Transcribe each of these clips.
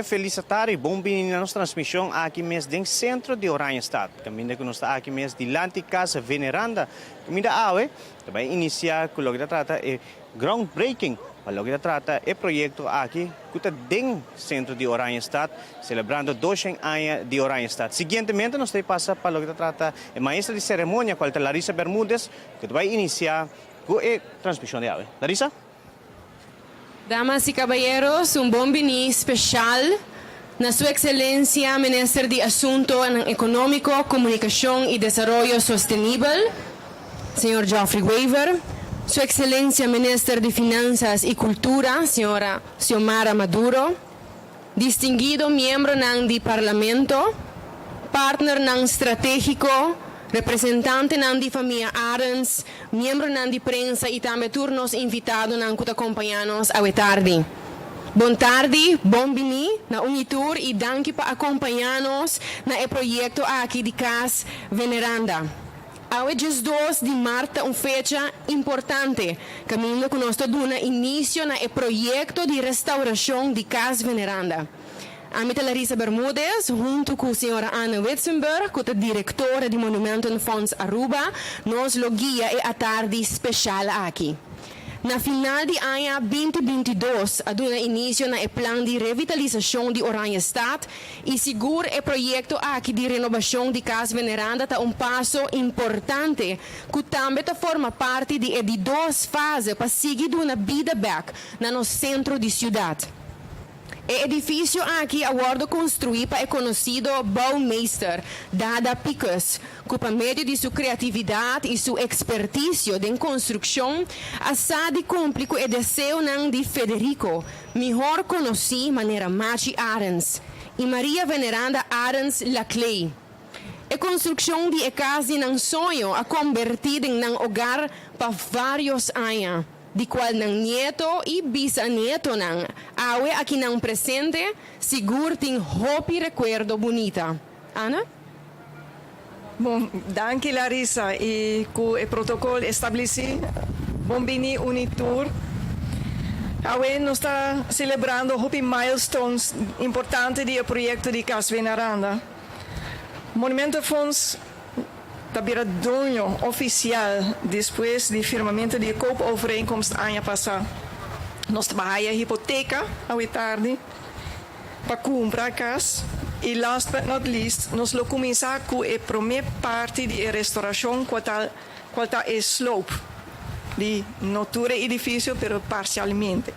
felicitar e bom bem na nossa transmissão aqui mesmo dentro do centro de Oranjestad. Caminho que nós está aqui mesmo de Casa Veneranda. Caminho awe, também iniciar com o que trata é groundbreaking. O que trata é projeto aqui que está dentro do centro de Oranjestad, celebrando 200 anos de Oranjestad. Seguintemente, nós temos passar para o que trata é maestra de cerimônia, qual é Larissa Bermúdez, que vai iniciar com a transmissão de awe. Larissa? Damas e caballeros, bom bem especial na Sua Excelência, Ministro de Assunto Econômico, Comunicação e Desenvolvimento Sustentável, Sr. Geoffrey Weaver, Sua Excelência, Ministro de Finanças e Cultura, Sra. Xiomara Maduro, distinguido membro do Parlamento, partner estratégico, representante da família Arens, membro da prensa e também turnos invitados que acompanham-nos à tarde. Boa tarde, bom bem na Unitur e danke por acompanhar-nos no projeto aqui de Casa Veneranda. Hoje, dia 2 de março, fecha importante, caminho que nós damos início no projeto de restauração de Casa Veneranda. A Larissa Bermúdez, junto com a senhora Ana Witzenberg, que é diretora do Monumento Fonds Aruba, nos guia a tarde especial aqui. Na final de ano 2022, a dar início no plano de revitalização de Oranjestad e seguro o projeto aqui de renovação de Casa Veneranda está passo importante que também forma parte de duas fases para seguir uma vida back no centro da cidade. O edifício aqui agora construído é conhecido Baumeister Dada Picus, que por meio de sua criatividade e sua expertise em construção, assade cumpre com o desejo de Federico, melhor conhecido de maneira Machi Arens, e Maria Veneranda Arens Laclay. A construção de casa em sonho a convertido em hogar para vários anos, de qual neto e bisneto aqui não presente, seguro tem hopi recuerdo bonita. Ana? Bom, danke Larissa e com o protocolo estabelecido, bom bem Unitur. Hoje nós está celebrando hopi milestones importantes do projeto de Casa Veneranda. Monumento Fonds tabira dono oficial depois do firmamento de koopovereenkomst ano passado. Nós trabalhamos a hipoteca à tarde para comprar a casa e, last but not least, nós começamos com a primeira parte da restauração, qual está o slope de notura edifício, pero parcialmente.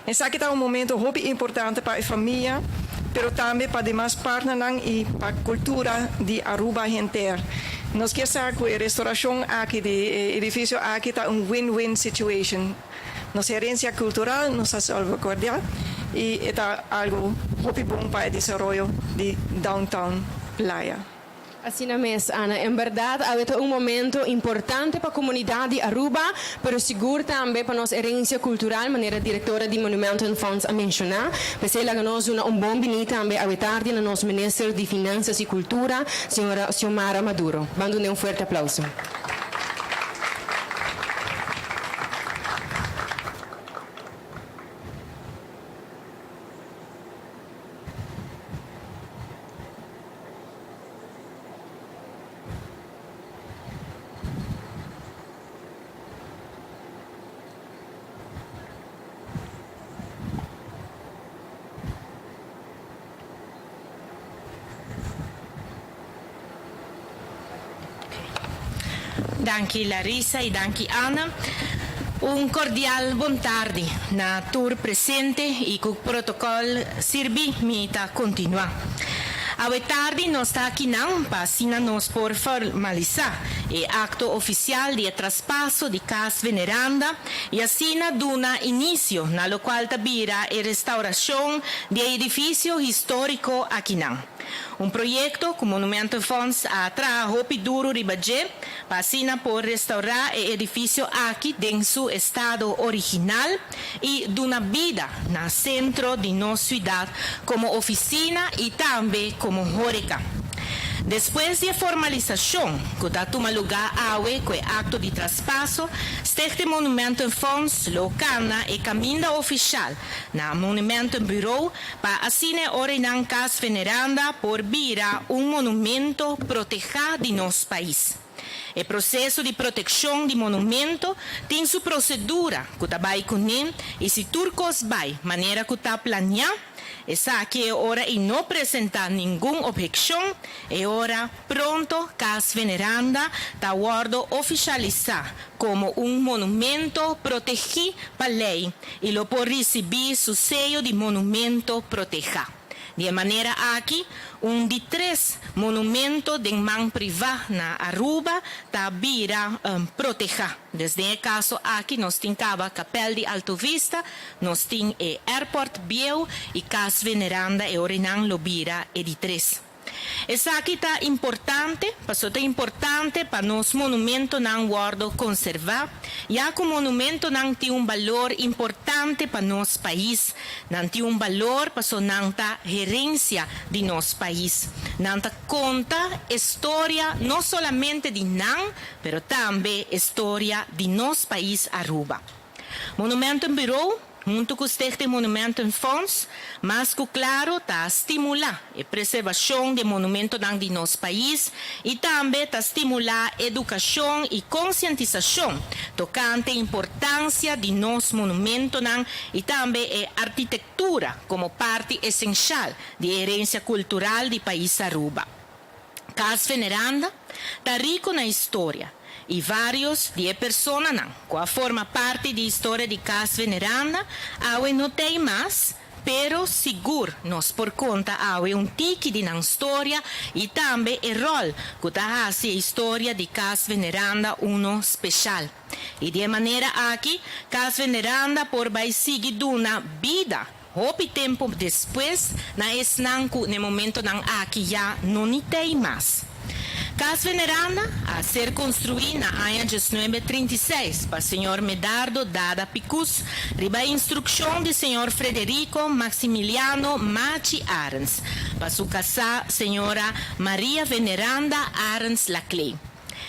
Esse aqui está momento muito importante para a família, pero também para demais partners e para a cultura de Aruba inteira. Nós queremos que a restauração aqui do edifício aqui está win-win situation. Nossa herência cultural, nossa salvaguarda e está algo muito bom para o desenvolvimento de downtown Playa. Assim mesmo, Ana. Em verdade, é momento importante para a comunidade de Aruba, mas seguro também para a nossa herência cultural, maneira diretora de Monumento Fonds a mencionar. Mas ela nos bom bem também à tarde na nossa ministra de Finanças e Cultura, senhora Xiomara Maduro. Mando forte aplauso. Danke Larissa e danke Ana. Un cordial buon tardi na tour presente e con protocolo sirvi mita continua. A tarde nós está aqui não para nos por formalizar o acto oficial de traspasso de Casa Veneranda e assina duna início na lo qual tabira a restauração de edifício histórico aqui não. Projeto com Monumento Fonds a hopi duro ribadje para por restaurar o edifício aqui em seu estado original e duna vida na centro de nossa cidade como oficina e também como hóreca. Después de formalización, que toma lugar awe, que acto de traspaso, este monumento en fonds lo cana e caminda oficial na monumento en bureau para asine orinan cas veneranda por vira un monumento protegido de nos país. O processo de proteção de monumento tem sua procedura, que está bem com ele, e se turcos vai, maneira que está planeado, essa aqui é hora e não apresentar nenhuma objeção, é hora pronto, casa veneranda, está guardo oficializar como monumento protegido para lei e lo por receber seu selo de monumento protegido. De maneira aqui, de 3 monumentos de mão privada na Aruba está vira protegido. Desde o caso aqui, nós temos a Capela de Alto Vista, nós temos o Airport Biel e Casa Veneranda e Orinan Lobira e de 3. Essa aqui está importante para nos monumentos não guardo conservar, já que o monumento não tem valor importante para nosso país, não tem valor para a gerência de nosso país, não conta história não somente de não, mas também história de nosso país Aruba. Monumento em Bureau, junto com este monumento em fonds, mas que claro está estimular a preservação de monumentos de nosso país e também está estimular a educação e conscientização tocante a importância de nosso monumento e também a arquitetura como parte essencial da herência cultural do país Aruba. Casa Veneranda está rico na história e vários de pessoas que forma parte da história de Casa Veneranda, não tem mais, pero seguro nós por conta tique de na história e também o rol que está a história de Casa Veneranda especial. E de maneira aqui, Casa Veneranda por vai seguir uma vida. Hopi tempo depois, na esnanco, no momento aqui já não tem mais. Casa Veneranda a ser construída na ano 1936 para o senhor Medardo Dada Picus, riba a instrução do senhor Frederico Maximiliano Machi Arens, para sua casa senhora Maria Veneranda Arens Laclay.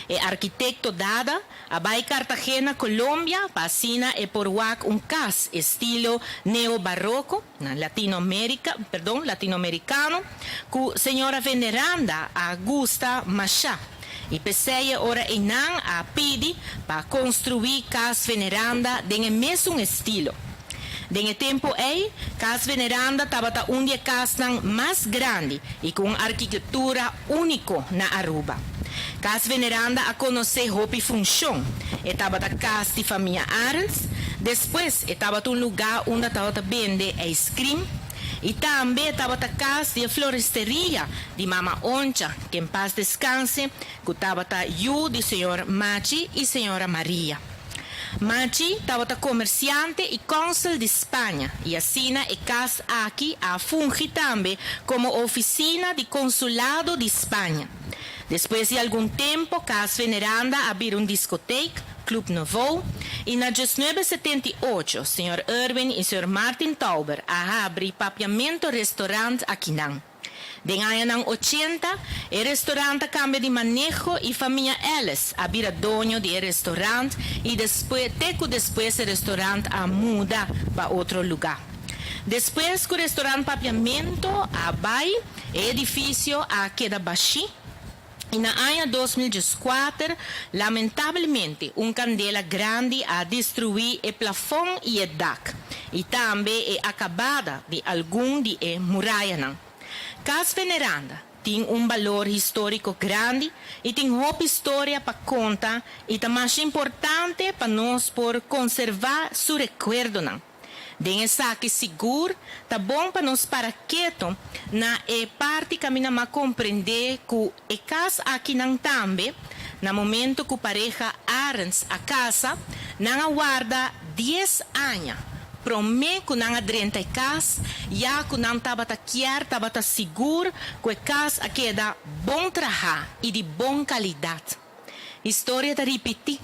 O arquiteto Dada, a Cartagena, Colômbia, pasina e por casa estilo neobarroco, latino-americano, que senhora Veneranda Augusta Machá. E pensei ora inang a pedi para construir casa Veneranda em mesmo estilo. Nesse tempo aí, Casa Veneranda estava uma das casas mais grandes e com arquitetura única na Aruba. Casa Veneranda a conhecer a função. Estava a casa de família Arens, depois estava um lugar onde estava vender ice cream, e também estava a casa de floristeria de Mama Oncha, que em paz descanse, que estava eu, de senhor Machi e senhora Maria. Machi estava comerciante e cônsul de Espanha, e assim a casa aqui a funge também como oficina de consulado de Espanha. Depois de algum tempo, Casa Veneranda abriu discoteca, Club Novo, e na 1978, o Sr. Irwin e o Sr. Martin Tauber abriram papiamento restaurante aqui não. Den ano 80, o restaurante cambia de manejo e família Ellis abira dono do restaurante e depois o restaurante muda para outro lugar. Depois que o restaurante papiamento abai, o edifício queda baixo. E no ano 2004, lamentavelmente, candela grande a destruir o plafond e o DAC, e também a acabada de algum de muralhas. Casa Veneranda tem valor histórico grande e tem uma história para contar e é mais importante para nós por conservar seu recuerdo. Den saque seguro, tá bom para nós para quieto na parte que a compreender que a casa aqui não também, no momento que a pareja Arens a casa, não aguarda 10 anos. Promete que não adrenta a casa, já que não estava seguro que a casa queda bom trabalho e de boa qualidade. História de repetir,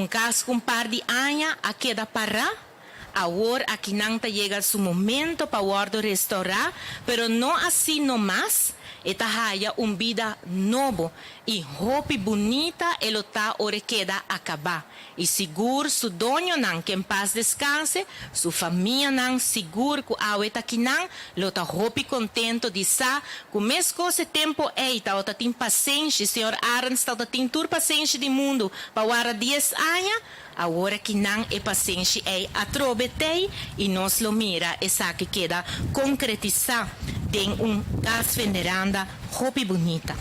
caso com par de anos a queda parar, Ahora aquí nanta llega su momento para guardo restaurar, pero no así nomás. Esta haya vida novo e hopi bonita elota ore queda acabar. E seguro su dono nan que em paz descanse, su família nan seguro que aweta kinan lota hopi contento de sa, que mesmo esse tempo eita ota tem paciência, senhor Arns tá tem tur paciência de mundo, para 10 anos. Agora que não é paciência é atrobetei e nós lo mira essa que queda concretizar em casa veneranda hopi bonita.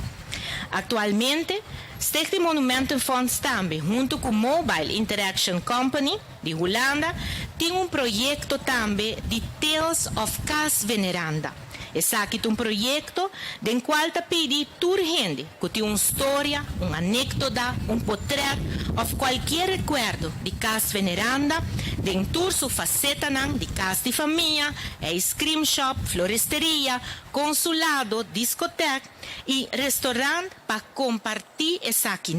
Atualmente, Stichting Monumentum Fonds também, junto com Mobile Interaction Company de Holanda, tem projeto também de Tales of Casa Veneranda. Esse aqui é projeto do qual te pedi toda gente que tem uma história, uma anedota, portrait ou qualquer recuerdo de casa veneranda, de toda sua faceta de casa de família, ice cream shop, floristeria, consulado, discoteca e restaurante para compartilhar esse aqui.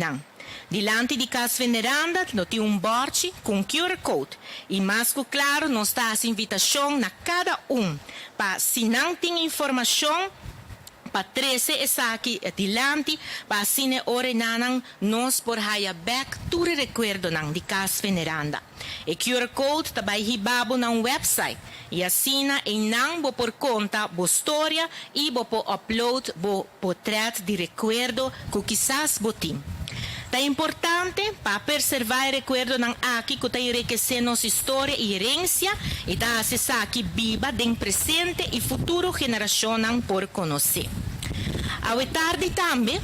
Dilante de casa veneranda, não tem board com QR Code. E mais claro, nos dá essa invitação na cada para se não tem informação, para trazer essa aqui dilante, para assim ordenar nós por haya back todo recuerdo de casa veneranda. E QR Code também ribabo na website. E assim, não vou por conta a história e vou upload o portrait de recuerdo que quizás botim. É importante para preservar o recuerdo aqui que está enriquecendo nossa história e herência e dar acessar aqui viva de presente e futuro geração por conhecer. Ao tarde também,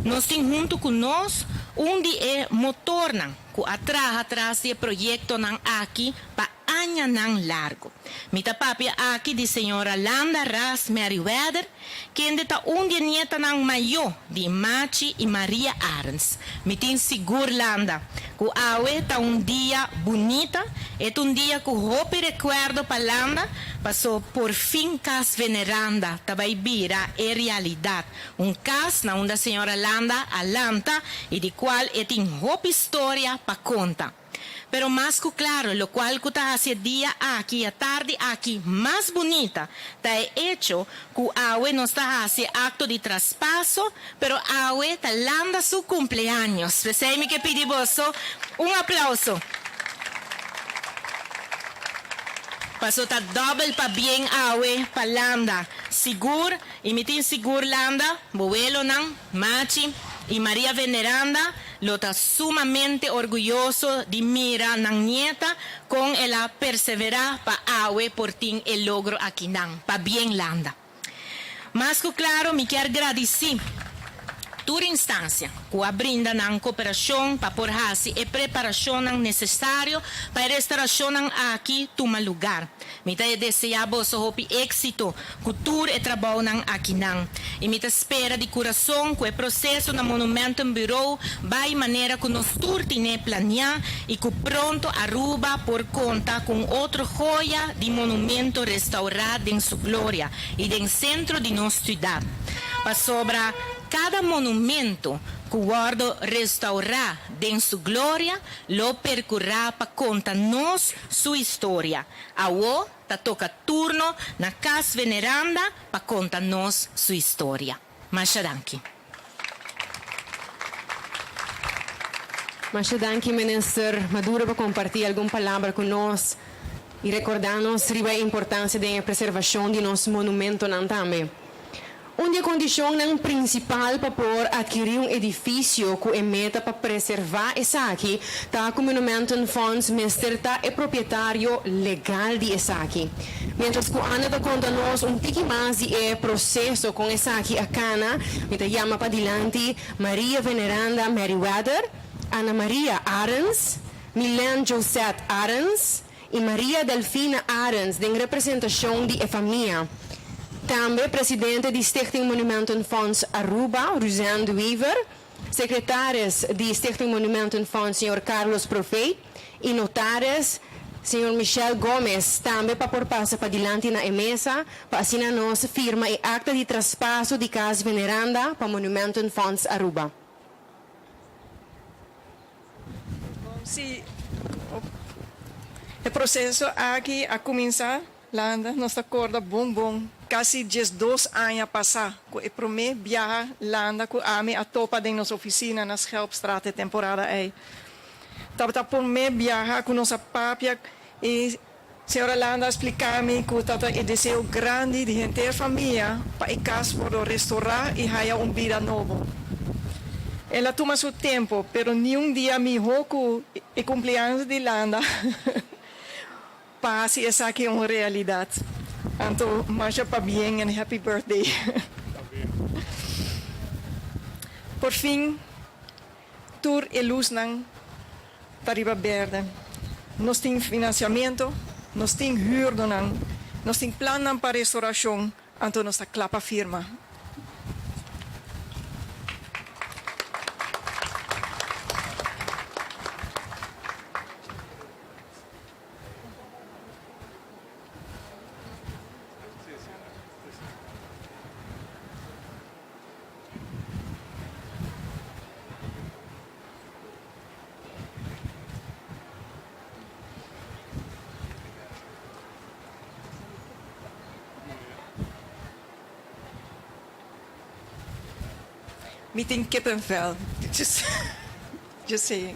nós temos junto conosco onde é motor que atrás do projeto aqui para anos largo. Mita papi aqui de senhora Landa Ras Meriwether, que está nieta maior de Machi e Maria Arns. Me tem seguro Landa, que awe tá dia bonita, é dia que hope recuerdo para Landa, passou por fim casa veneranda, vai vira é realidade. Casa na onde a senhora Landa alanta e de qual tem hope história para contar. Pero más claro, lo cual que está hace día aquí, a tarde aquí, más bonita, está hecho que Awe no está hace acto de traspaso, pero Awe está landa su cumpleaños. Pensei que pedimos un aplauso. Pasó ta double pa bien Awe, pa landa. Sigur, imitin sigur landa, buelo nang, machi, y María Veneranda lo está sumamente orgulloso de mirar a nieta con el perseverar para Awe por tin el logro aquí para bien landa. Más que claro, me quiero agradecer toda instancia que brinda na cooperação para por hacer e preparação necessário para a restauração aqui toma lugar. Me desejamos êxito, cultura e trabalho aqui e me espera de coração que o processo no Monumentum Bureau vai maneira que nós turtine planear e que pronto Aruba por conta com outra joia de monumento restaurado em sua glória e em centro de nossa cidade. Para sobra cada monumento que o guardo restaurar em sua glória, lo percorrerá para contar-nos sua história. Awo, ta toca turno na casa veneranda para contar-nos sua história. Mashadanki. Mashadanki, minister Maduro, para compartilhar alguma palavra conosco e recordar-nos a importância da preservação de nosso monumento também. Uma condição principal para poder adquirir edifício que é meta para preservar essa aqui, tá com o Monumentum Fonds, Mr. tá é proprietário legal de essa aqui. Mientras que Ana tá conta-nos pouquinho mais de processo com essa aqui a cana, me tá chama para dilante Maria Veneranda Meriwether, Ana Maria Arns, Milan Josette Arns e Maria Delfina Arns, em representação de família. Também presidente de Stichting Monumentum Fonds Aruba, Rosane de Weaver, secretários de Stichting Monumentum Fonds, Sr. Carlos Profet, e notários, Sr. Michel Gomes, também para pôr passo para diante na mesa, para assinar nossa firma e acta de traspasso de casa veneranda para Monumentum Fonds Aruba. O processo aqui a começar, lá nós acorda bom, quase 2 anos passar, com o primeiro viagem lá com a topa de nossa oficina nas Schelpstraat temporada aí. Tava por primeiro viagem com nossa papia e a senhora Landa explicar-me que o desejo grande de inteira família para ir casa para restaurar e ganhar vida nova. Ela toma seu tempo, pero nenhum dia me roco e cumpleaños de Landa passe essa aqui uma realidade. Então, marcha para bem e happy birthday. Por fim, Tour e Luz ng Tariba Verde. Nós temos financiamento, nós temos huurdo, nós temos plano para restauração, então nós clapa firma. Meeting kippenvel. Just saying.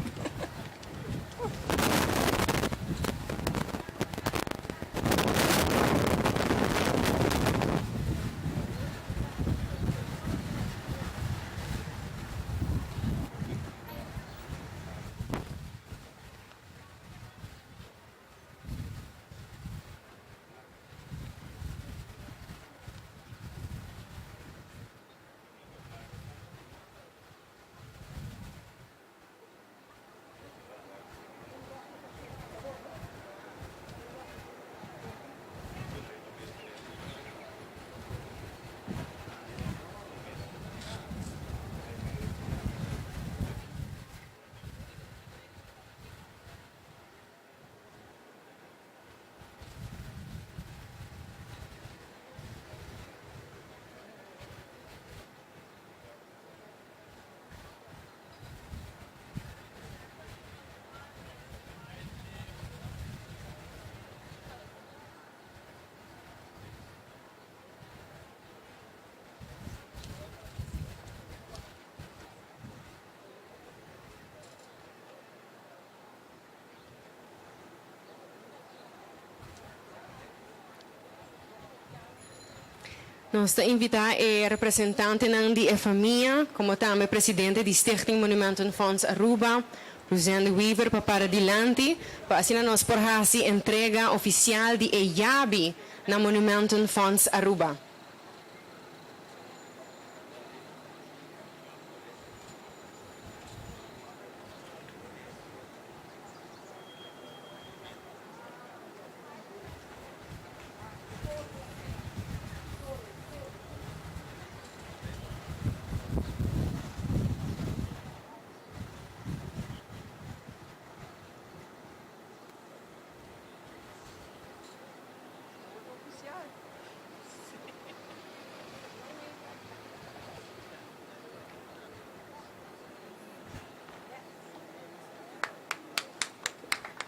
Nós invitamos a representante da família, como também presidente da Stichting Monumentenfonds Fonds Aruba, Rosende Weaver, para adelante, para assim nós podemos entrega oficial de EIABI na Monumentenfonds Fonds Aruba.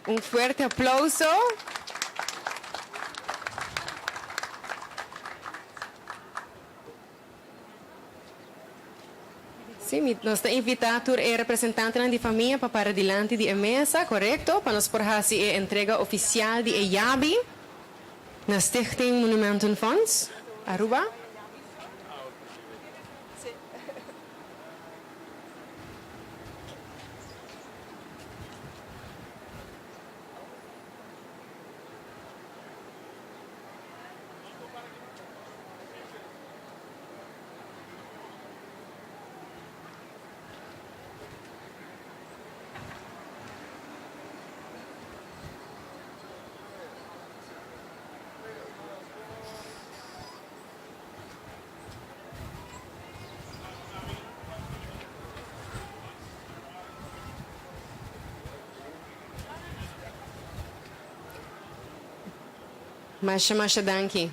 Un fuerte aplauso. Sim, nós invitamos o representante da família para para diante de mesa, correto? Para nós poder fazer a entrega oficial de EIABI na Stichting Monumentenfonds Aruba. Masha danki.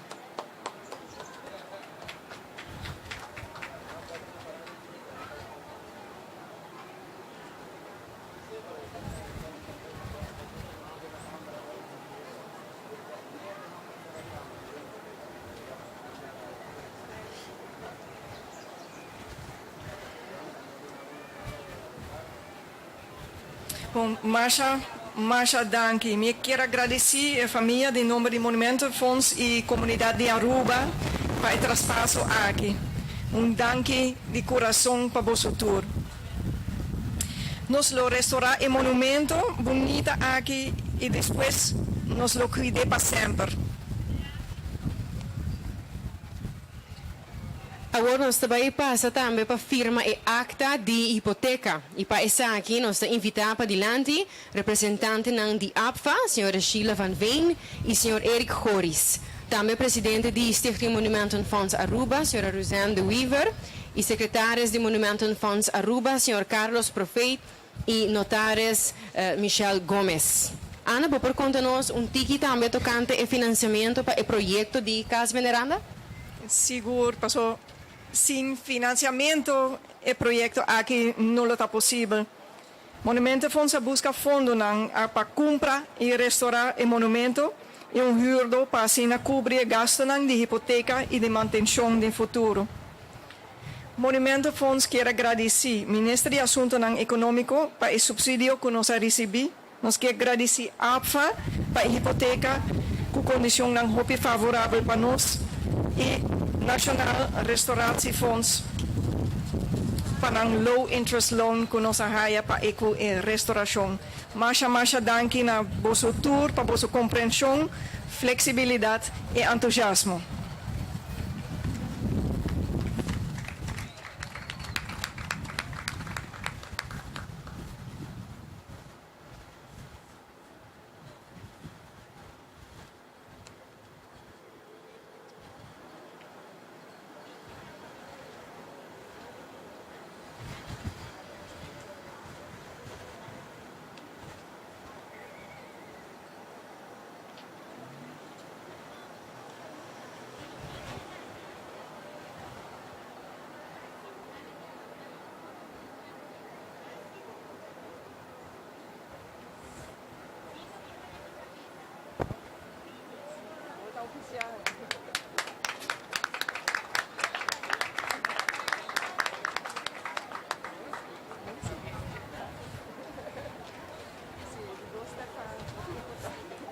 Bom, Masha danke. Me quero agradecer a família de nome do Monumento Fonds e comunidade de Aruba para o traspasso aqui. Danke de coração para o tour. Nos lo restaurar o monumento bonito aqui e depois nos lo cuidar para sempre. Agora nós também passa também para firma e acta de hipoteca. E para essa aqui nós estamos invitando para dilante representante ng di APFA, senhora Sheila Van Veen e senhor Eric Goris. Também presidente de Stichting Monumenten Fonds Aruba, senhora Roseanne de Weaver, e secretários de Monumenten Fonds Aruba, senhor Carlos Profeit e notários Michelle Gomes. Ana, por conta-nos tiki também tocante e financiamento para o projeto de Casa Veneranda? Seguro, passou. Sem financiamento, o projeto aqui não está possível. Monumento Fonds busca fundo para comprar e restaurar o monumento e huurdo para assim cobrir gastos de hipoteca e de manutenção no futuro. Monumento Fonds quer agradecer ao Ministro de Assuntos Econômicos para o subsídio que nós recebemos. Nós queremos agradecer à APFA para a hipoteca com condição favorável para nós e National Restauratiefonds para low interest loan que nos ajuda para a restauração. Masha danke na vosso tour, para vossa compreensão, flexibilidade e entusiasmo.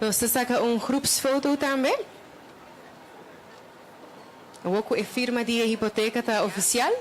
Você saca groepsfoto também? Ook a firma de hipoteca está oficial?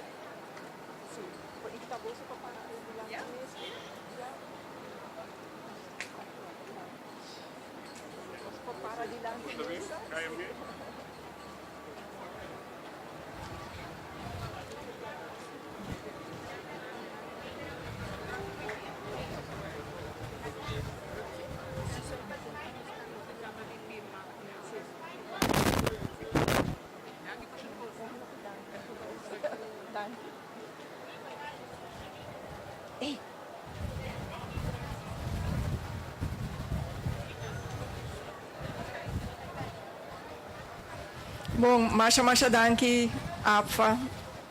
Bom, Masha danke APFA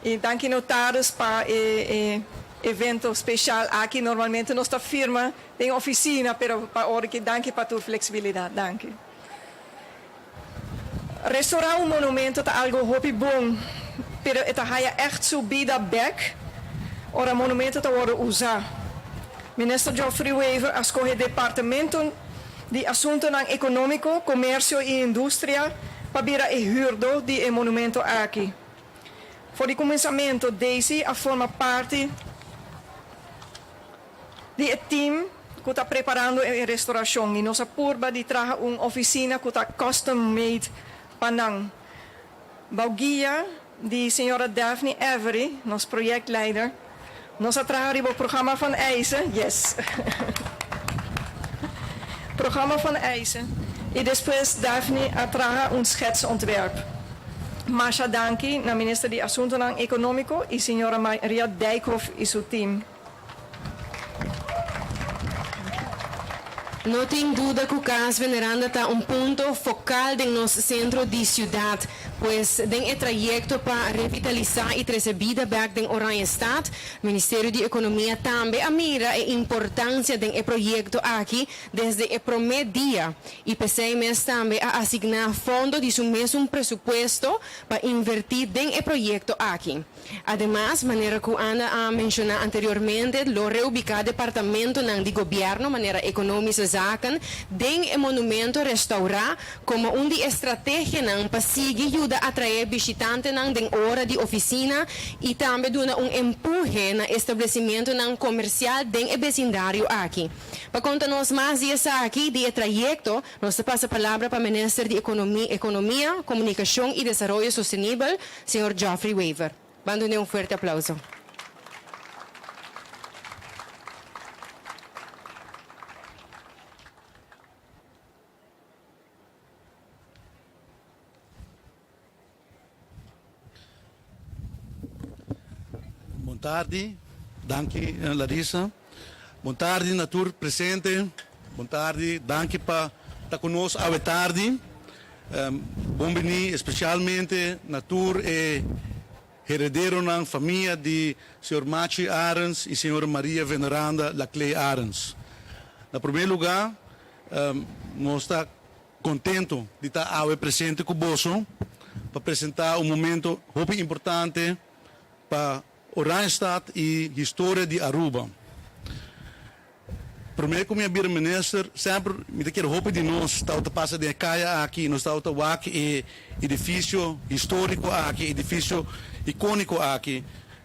e danke notários para o evento especial aqui. Normalmente nossa firma tem oficina, pero para hora que danke para tua flexibilidade, danke. Restaurar monumento é algo hopi bom, pero het haya echt subida back, ora monumento te worden usar. Minister Geoffrey Weaver escolhe departamento de assuntos econômico, comércio e indústria para vir a huurdo de monumento aqui. Voor o começamento, Daisy forma parte do team que está preparando a restauração e nossa purba de trazer uma oficina que está custom made para nós. Bauguia de senhora Daphne Avery, nosso projectleider, nós trazer o programa van Eisen, yes. Programma van Eisen. E depois Daphne traga schetsontwerp. Masha danke na minister de Assuntos Econômicos e senhora Maria Dijkhoff e seu team. Não tem dúvida que o Casa Veneranda está ponto focal do nosso centro de cidade. pues den e trajecto para revitalizar e trazer vida back den Oranje Stad, Ministério de Economia também a mira a importância den e projeto aqui desde o primeiro dia e PCMS também a asignar fundo de seu mesmo presupuesto para invertir den e projeto aqui. Además, maneira que Ana mencionou anteriormente, lo reubicar departamento de governo, maneira econômica zaken, den e monumento restaurar como de estratégia para seguir ajuda a atrair visitantes den hora de oficina e também dar empurre no estabelecimento comercial den e vecindário aqui. Para contar-nos mais disso aqui, de trajecto, nós passa a palavra para o Ministro de Economia, Comunicação e Desenvolvimento Sustentável, Sr. Geoffrey Weaver. Vamos dar forte aplauso. Boa tarde, danke Larissa. Boa tarde, Natur presente. Boa tarde, danke para estar conosco à tarde. Bom venir especialmente Natur e herdeiro na família de Sr. Machi Arens e Sra. Maria Veneranda Laclay Arens. Na primeiro lugar, nós estamos contentes de estar presente conosco para apresentar momento muito importante para Oranje Stad e história de Aruba. Primeiro, como minha minister, sempre me quero roupa de nós, está a passar de caia aqui, nós está a aqui edifício histórico aqui, edifício icônico aqui,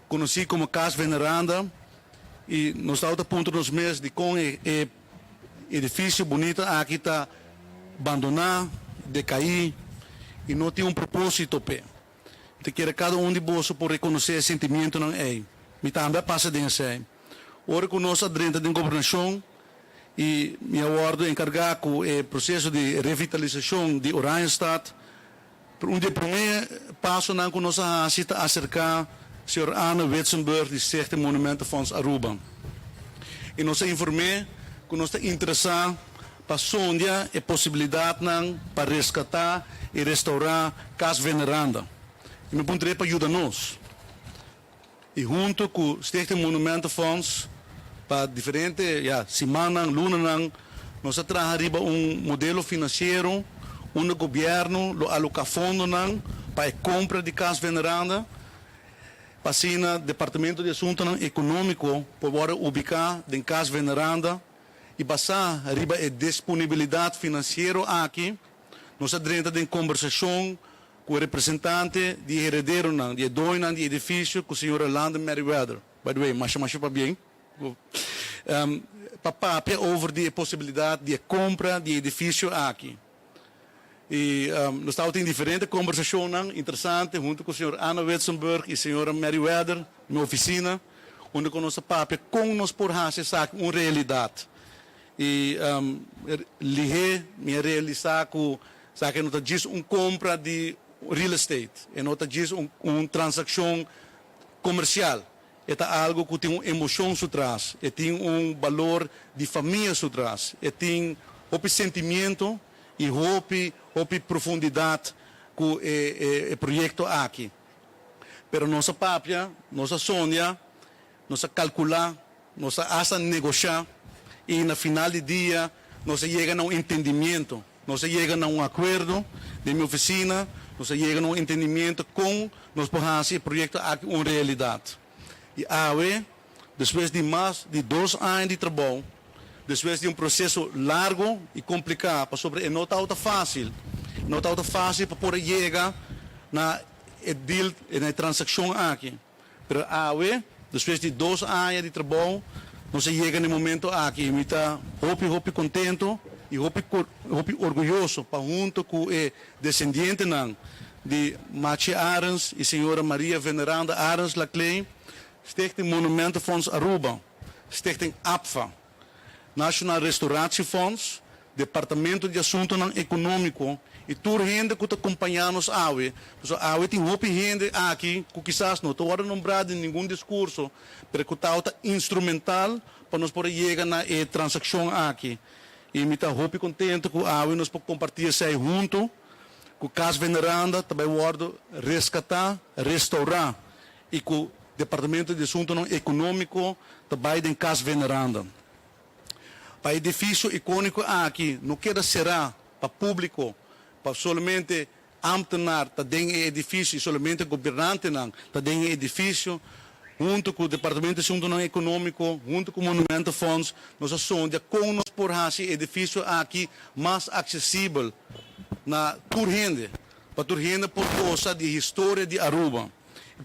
conhecido como Casa Veneranda, e nós está a ponto nos meses de com edifício bonito aqui está abandonado, decair, e não tem propósito pé. Te quero cada de bolso por reconhecer sentimento não é. Me também passa de aí. Ora que nós dentro da governação e me awardo encargar com o processo de revitalização de Oranje Stad. De primeiro passo não que nós está acercar a Sra. Anna Wetzenberg de Stichting Monumentenfonds Aruba. E nós informei que nós está interessado para sonhar a possibilidade para resgatar e restaurar Casa Veneranda. E me apontei para ajudar-nos. E junto com o Stichting Monumentenfonds, para diferentes semanas, lunas, nós trabalhamos modelo financeiro, governo aloca fundo para a compra de Casa Veneranda, para o Departamento de Assuntos Econômicos, para ubicar em Casa Veneranda, e passar a disponibilidade financeira aqui, nós entramos em conversação com o representante de herdeiro, de dono do edifício, com o Sr. Landon Merriweather. By the way, mas para bem. Para over a possibilidade de compra de edifício aqui. E nós estamos em diferentes conversações interessantes, junto com o Sr. Anna Wetzenberg e a Sra. Merriweather, na minha oficina, onde com nossa papel, como nós podemos fazer uma realidade. E me realizar com que nós diz compra de real estate, e nós diz uma transação comercial. É algo que tem uma emoção por trás, e tem valor de família por trás, e tem um sentimento e uma profundidade com o projeto aqui. Pero nossa papia, nossa sonha, nossa calcular, nossa asa negociar, e no final do dia, nós chegamos a um entendimento, nós chegamos a um acordo de minha oficina, nós chegamos a um entendimento com nós podemos fazer o projeto aqui uma realidade. E depois de mais de 2 anos de trabalho, depois de processo largo e complicado, sobre não está fácil, para poder chegar na deal, na transação aqui. Mas depois de 2 anos de trabalho, nós chegamos no momento aqui, me está muito contente e muito orgulhoso para junto com o descendente de Machi Arens e Sra. Maria Veneranda Arens Laclay, Stichting Monumentenfonds Aruba, Stichting APFA, National Restauratiefonds, Departamento de Assuntos Econômicos, e toda a gente que acompanha-nos AWE. Tem muita gente aqui que quizás não estou nombrado em nenhum discurso, mas que está instrumental para nós poder chegar na transação aqui. E me está muito contente que a AWE nos pode compartilhar isso aí junto, que Casa Veneranda também pode resgatar, restaurar e que o Departamento de Assunto Econômico também tem Casa Veneranda. Para o edifício icônico aqui, não quer será para público, para somente ambtenaar, para tem edifício, somente governante não, para tem edifício, junto com o Departamento de Assunto Econômico, junto com o Monumento Funds, nós somos com nós por esse edifício aqui mais acessível na Turhende, para Turhende por causa da história de Aruba.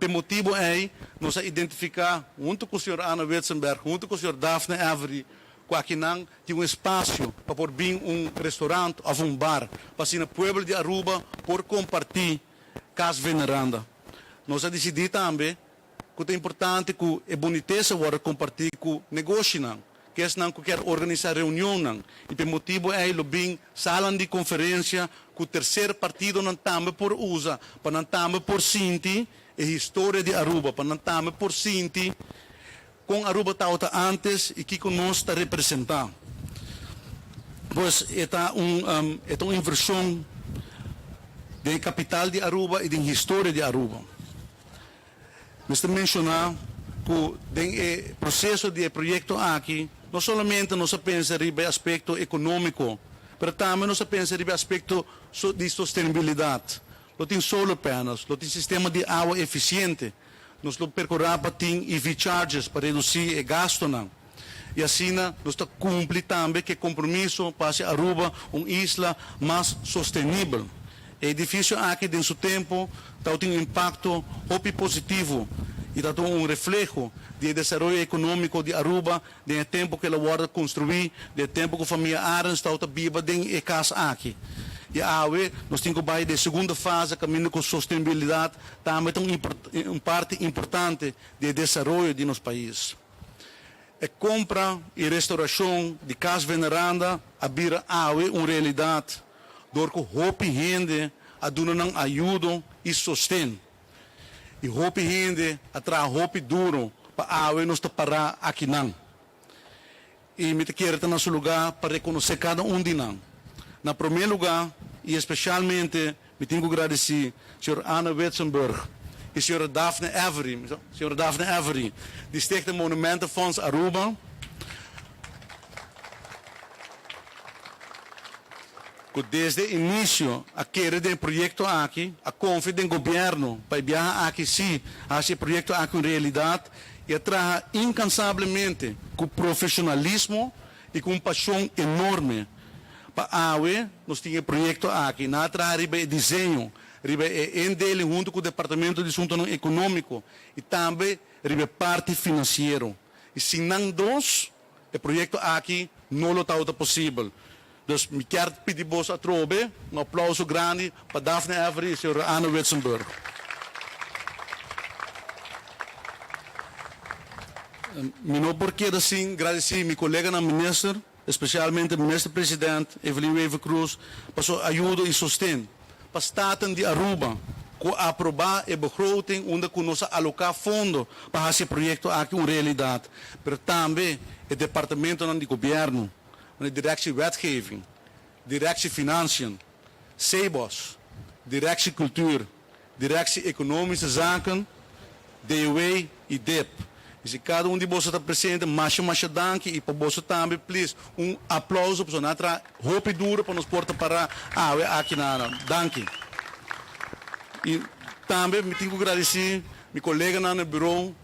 O motivo é nós identificar, junto com o Sr. Anna Wetzenberg, junto com o Sr. Daphne Avery, que aqui não tem um espaço para por vir restaurante ou bar, para assim o povo de Aruba por compartilhar Casa Veneranda. Nós decidimos também que é importante que a boniteza agora compartilhar com o negócio não, que é não que quer organizar reunião não. E o motivo é o bem sala de conferência que o terceiro partido não também por usa, para não também por sentir a história de Aruba, para não também por sentir com Aruba estava antes e que nós está representando. Pois é uma inversão da capital de Aruba e da história de Aruba. Mas mencionar que o processo de projeto aqui, não somente nós pensamos em aspecto econômico, mas também nós pensamos em aspecto de sustentabilidade. Não tem solar panels, não tem sistema de água eficiente. Nós percorremos EV charges para reduzir o gasto. E assim, nós cumprimos também que compromisso para a Aruba uma isla mais sustentável. O edifício aqui, em seu tempo, tem um impacto muito positivo e tem um reflexo do desenvolvimento econômico de Aruba, do tempo que ela foi construída, do tempo que a família Arens está viva em casa aqui. E agora, nós temos que ir da segunda fase, caminho com sustentabilidade, também é uma parte importante do desenvolvimento de nosso país. A compra e restauração de Casa Veneranda abrir agora uma realidade, do que hope gente a donar ajuda e sustento. E hope gente a trazer hope duro para agora nós parar aqui não. E me quero estar nesse lugar para reconhecer cada um de nós. Na primeiro lugar, e especialmente, me tenho que agradecer ao Sr. Anna Wetzenberg e ao Sr. Daphne Avery, do Stichting Monumenten Fonds Aruba, que desde o início, a querer do projeto aqui, a confiança do governo para viajar aqui sim, a esse projeto aqui em realidade, e a trabalhar incansavelmente com profissionalismo e com paixão enorme. Para a AUE, nós tínhamos projeto aqui, na trabalhar desenho, dele junto com o Departamento de Assunto Econômico e também parte financeiro. E se não dois, o projeto aqui não está possível. Então, me quero pedir a trobe, um aplauso grande para Daphne Avery e a Sra. Anna Wetzenberg. Não porque assim, agradecer a meu colega na ministra, especialmente o ministro-presidente Evelyn Wever Cruz, para sua ajuda e sustento. Para o Estado de Aruba, que aprovar a begroting onde nós alocar fundo para esse projeto aqui uma realidade. Mas também o Departamento de Governo, a Direção Wetgeving, Direção Financiën, CEBOS, Direção Cultuur, Direção Economische Zaken, DOE e DEP. E se cada um de vocês está presente, mais danke e para vocês também, please, aplauso para nós, roupa dura para nos portar para aqui na danke. E também me tenho que agradecer meu colega no bureau,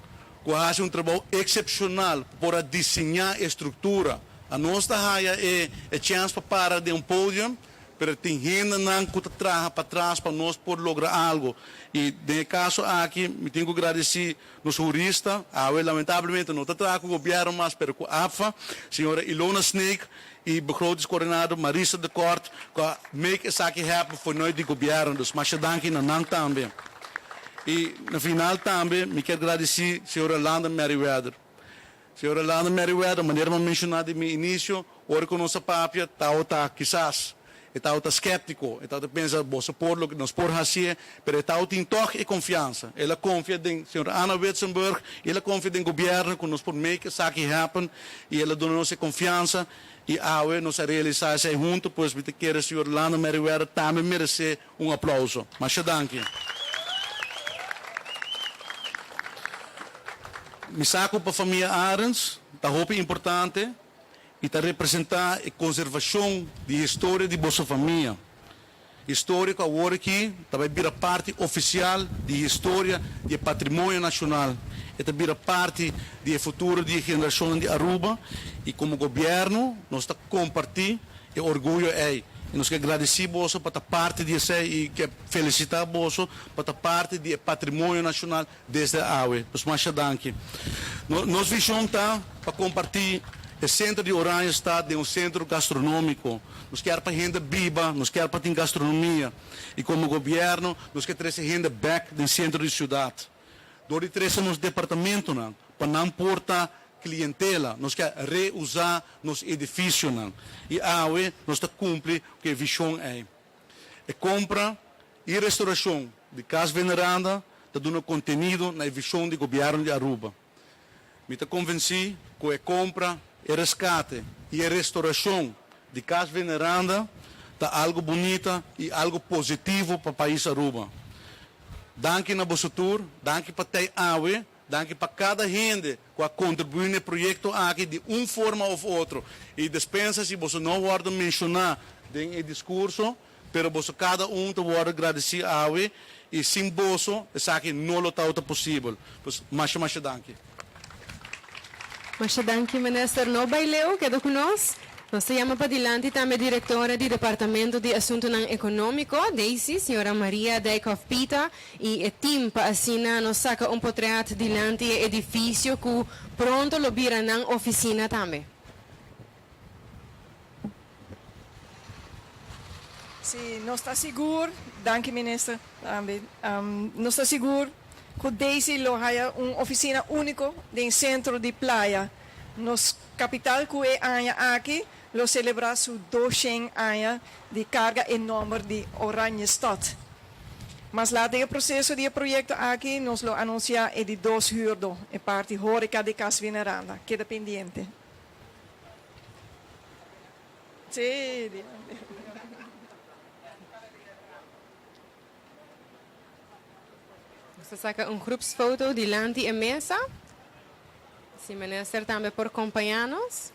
que faz um trabalho excepcional para desenhar a estrutura. A nossa área é a chance para parar de pódio, mas tem gente que trabalha para trás para nós poder lograr algo. E, no caso aqui, me tenho que agradecer nos juristas, lamentavelmente não está com o governo, mas com a AFA, a senhora Ilona Snake e o begrotingscoördinator Marisa de Kort, que make isso aqui happen para nós de governo. Então, mas danke na também. E, no final também, me quero agradecer a senhora Landa Merriweather. Senhora Landa Merriweather, a maneira que mencionada no início, ora com nossa pápia, está quizás. Está escéptico, está pensa, vou supor o que nós por fazer, mas está tem toque e confiança. Ela confia em senhora Anna Witzenberg, ela confia em governo que nós por make isso aqui happen, e ela dá nos confiança e awe nós realizar isso junto, pois me quer senhor Lando Meriwether também merece aplauso. Mas danke. Me saco para a família Arens, está roupa importante, e está representar a conservação da história de nossa família. História que agora aqui também vira parte oficial da história do patrimônio nacional. E também vira parte do futuro da geração de Aruba. E como governo, nós estamos compartilhando e orgulho aí. E nós queremos agradecer você para estar parte disso e quer felicitar você para estar parte do patrimônio nacional desde a AUE. Mas danke. Nossa visão está para compartilhar. O centro de Oranje está de centro gastronômico. Nós queremos para a gente viva, nós queremos para ter gastronomia. E como governo, nós queremos trazer gente back do centro da cidade. Dori trazer nos departamento, para não portar clientela, nós queremos reusar nos edifícios. E a AUE, nós está cumprir o que a visão é. E compra e restauração de casa veneranda, está dando conteúdo na visão do governo de Aruba. Me está convencido que a compra e resgate e a restauração de casa veneranda está algo bonito e algo positivo para o país Aruba. Danke na vosso tour, danke para a AUE, danke para cada gente que contribui no projeto aqui de uma forma ou outra. E dispensa se você não pode mencionar no discurso, mas você cada te pode agradecer a AUE e sem você, isso aqui não é possível. Mas danke. Mas danke, Minister Nobaileu, que é conosco. Nós chamamos para adiante também a diretora do Departamento de Assuntos Econômico, Daisy, senhora Maria Dijkhoff Pita, e o time para assinar nos saca portrait diante do edifício que pronto lo vira na oficina também. Sim, nós está seguro, danke minister, também. Nós está seguro que Daisy lo haya uma oficina única no centro de praia. Nos capital que é aqui, lo celebra su 200 anos de carga enorme de Oranje Stad. Mas lá o processo de projeto aqui, nos lo anuncia de 2 huurdo, e parte horeca de Casa Veneranda, que é pendiente. Sim, Você saca grupsfoto diante da mesa. Se minister também por acompanhar-nos.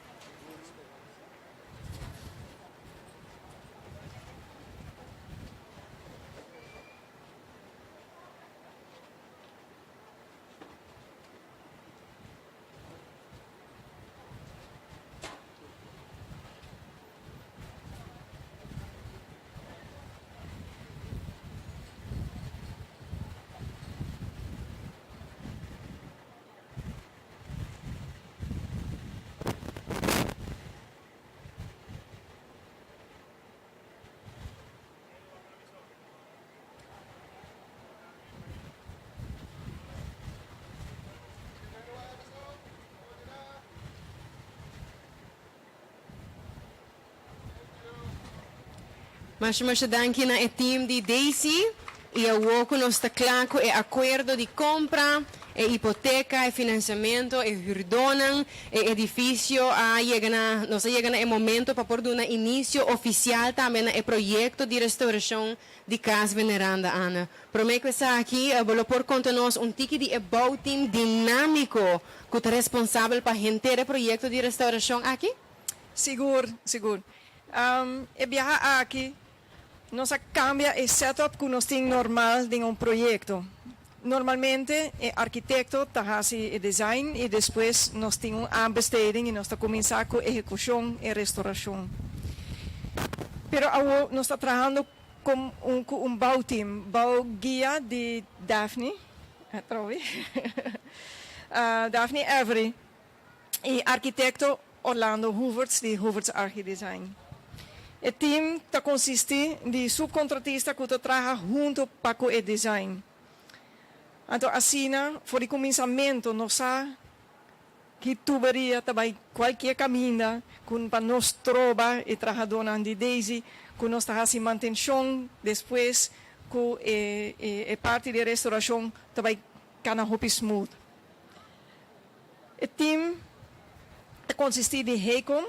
Mas danke na time de Daisy e a Woco nos está claro é acordo de compra, é hipoteca, é financiamento, é hurdonan, é edifício, nós chegamos no momento para pôr um início oficial também no projeto de restauração de Casa Veneranda, Ana. Prometo que aqui, vou pôr conta nós tipo de team dinâmico que é responsável para o projeto de restauração aqui? seguro. E viajar aqui, nós cambia o setup que nós temos normal de um projeto. Normalmente, o arquiteto faz o design e depois nós temos uma besteding e nós começamos com a execução e restauração. Pero nós estamos trabalhando com um bauteam, bauguia de Daphne, Daphne Avery, e arquiteto Orlando Hooverts, de Hooverts Archidesign. O time consiste de subcontratistas que trabalham junto para o design. Então, assim, por o começamento, nós sabemos que tuberia também qualquer caminho, para nós trobar e trabalhar de Daisy, que nós está fazendo manutenção, depois que a parte de restauração também cana hopi smooth. O team consiste de Hecom,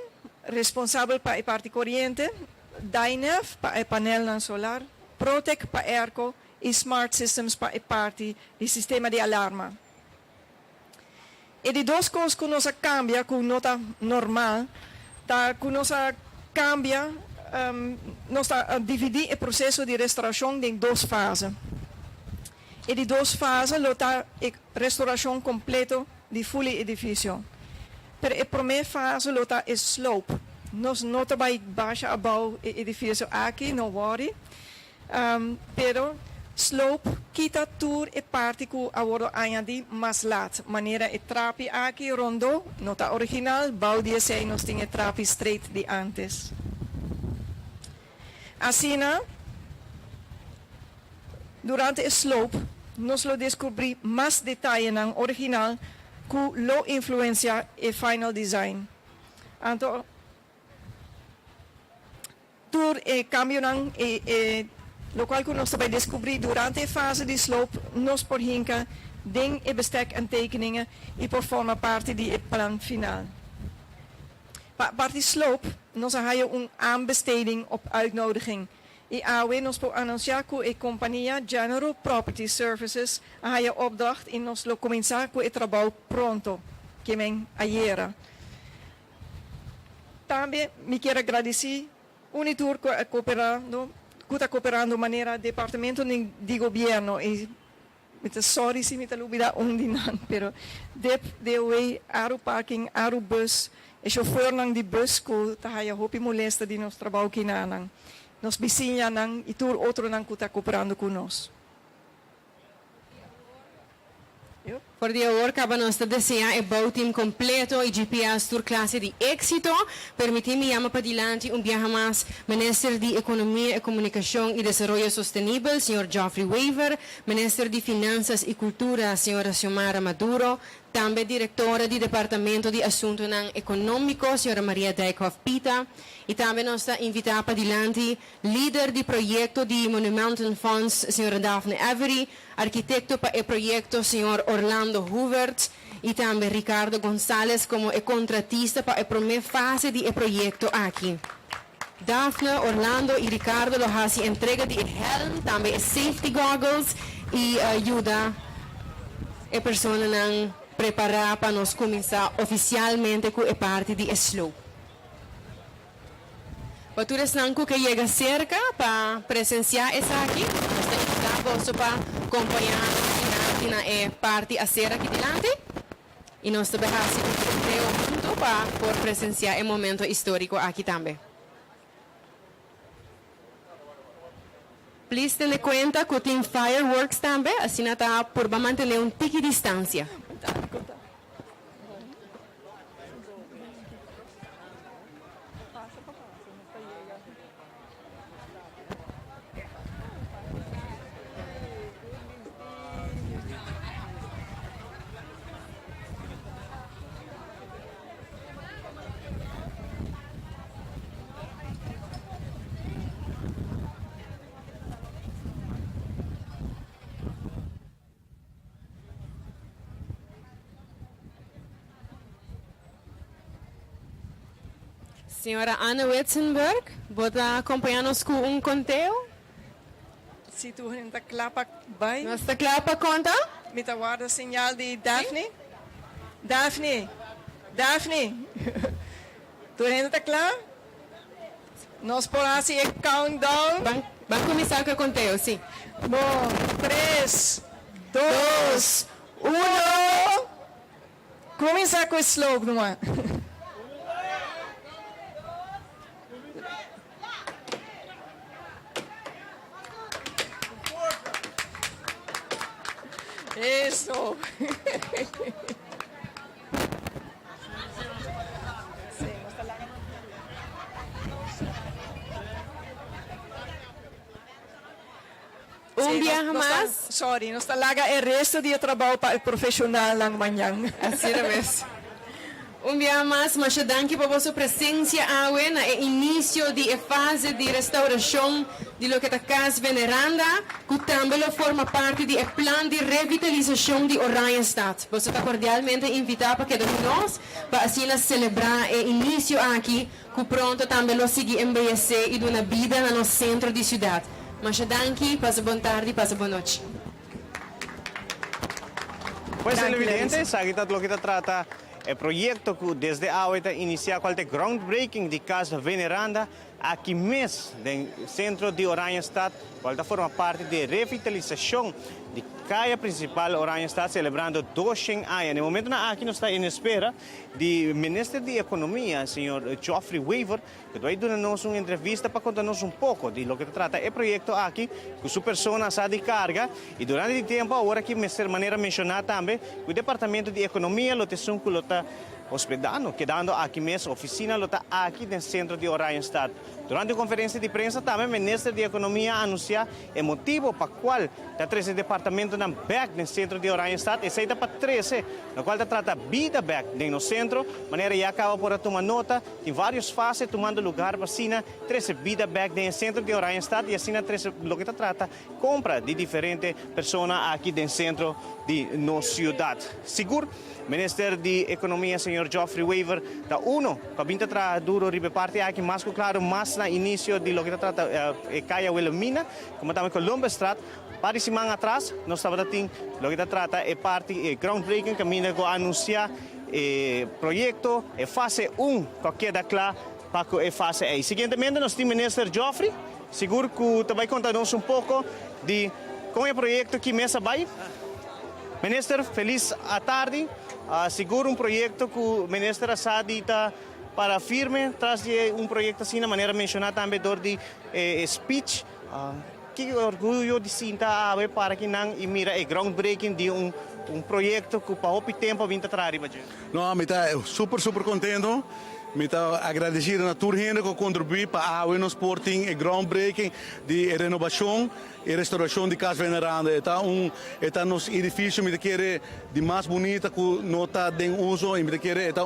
responsável para a parte corrente, Dynev para o painel solar, Protec para ERCO e Smart Systems para a parte do sistema de alarma. E de duas coisas que nós cambia com nota normal, tá, que nós cambia, nós dividir o processo de restauração em duas fases. E de duas fases, nós a restauração completa de full edifício. Pero a primeira fase, nós a slope. Nós não vai baixar abaixo o edifício aqui, não worry. Pero slope quita tour e parte que agora añadi mais lat. Maneira e trapi aqui rondo, nota original, bau 16 nós tinha trapi straight de antes. Assim, durante o slope, nós lo descobri mais detalhe no original que lo influencia e final design. Então, tour e cambio lo qual que nós vai descobrir durante a fase de slope, nós por hinken, ding e bestek en tekeningen e por forma parte do plan final. Para de slope, nós hebben aanbesteding op uitnodiging. E AW nós por anunciar que a companhia General Property Services heeft opdracht e nós lo começar com o trabalho pronto, que men ayer. Também me quero agradecer Unitur que está cooperando de maneira departamento de governo e sorry se me olvidar dinan, pero de aru parking, aru bus, e chauffeur nang di bus ko tahaya hopi molesta di nos trabalho kinanang. Nos bisinya nang itur outro nang kuta cooperando conosco. Por de hoje, acabamos de desejar o bom time completo e GPS tour classe de êxito. Permitir-me chamar para adiante viaje mais Ministro de Economia, Comunicação e Desenvolvimento Sustentável, Sr. Geoffrey Weaver, Ministro de Finanças e Cultura, Sra. Xiomara Maduro, também diretora do Departamento de Assuntos Econômicos, Sra. Maria Dijkhoff Pita, e também nós invitamos para adiante líder do projeto de Monumental Funds, Sra. Daphne Avery, arquitecto para o projeto, Sr. Orlando Hubert, e também Ricardo González como contratista para a primeira fase do projeto aqui. Daphne, Orlando e Ricardo lo hacen entrega de helm, também safety goggles e ajuda a pessoa a preparar para nós começar oficialmente com a parte de slope. Baturas nanku que chega cerca para presenciar essa aqui, nós estamos para acompanhar na parte a ser aqui delante e nós também junto para por presenciar o momento histórico aqui também. Please tenha conta que tem fireworks também, assim está por manter tique de distância. Senhora Anna Witzenberg, pode acompanhar-nos com conteo? Se tu está clapa vai. Nós está claro para conta? Me aguarda sinal de Daphne. Daphne. Daphne. Tu está claro? Nós podemos ir countdown. Vamos começar com o conteo, sim. Bom, 3, 2, 1. Começar com o slogan, não é? Isso! Viaje mais. Sorry, nós está lá o resto do trabalho para o profissional lang manhã. Assim é mesmo. Un dia mais, mas danke por vossa presença awe na início de fase de restauração de lo que está casa veneranda, que também forma parte do plano de revitalização de Oranjestad. Você está cordialmente invitado para cada um de nós, para assim celebrar o início aqui, que pronto também lo seguir embellecer e dar uma vida no nosso centro de cidade. Mas danke, passa boa tarde, passa boa noite. Pues Dank es u, evidente, Larissa. sa kita lo kita trata el proyecto que desde ahora inicia cualquier groundbreaking de casa veneranda aqui mesmo no centro de Oranjestad, qual forma parte de revitalização de caia principal Oranjestad, celebrando 200 anos. No momento aqui nós estamos em espera do ministro de Economia, senhor Geoffrey Weaver, que vai dar-nos uma entrevista para contar-nos pouco de lo que trata o projeto aqui, que sua pessoa está de carga, e durante o tempo, agora que de maneira mencionada também, o Departamento de Economia, lo tesão que lo está hospedando, quedando aqui mesmo, oficina lo está aqui no centro de Oranjestad. Durante a conferência de imprensa, também o ministro de Economia anunciou o motivo para qual está 13 departamento na back no centro de Oranjestad e saída para 13, no qual está trata vida back no centro, maneira já acaba por tomar nota em várias fases, tomando lugar para sina 13 vida back no centro de Oranjestad e assim 13 lo que está trata compra de diferentes pessoas aqui no centro de nossa cidade. Seguro, Ministro de Economia, senhor Geoffrey Weaver, da uno, para vir tra duro ribe parte aqui, mais claro, mais na início de lo que trata Caia Wilhelmina, como também Columbus Street, para semana atrás, nós estávamos tendo lo que trata é parte groundbreaking, caminho que anunciar projeto, fase 1, que queda claro para a fase A. Seguintemente, nós temos o Ministro Geoffrey, seguro que também conta-nos pouco de como é o projeto que mesa vai. Ministro, feliz à tarde. Seguro projeto que o Ministro está para firme, traz projeto assim, de maneira mencionada também dor de speech. Que orgulho de sinta para que não e mira é groundbreaking de projeto que para o tempo vinha atrás. Não, me está super contente. Me está agradecido na turma que contribui para a no Sporting e groundbreaking de renovação e restauração de casa veneranda. Está nos edifício me quer de mais bonita que não está em uso e me quer está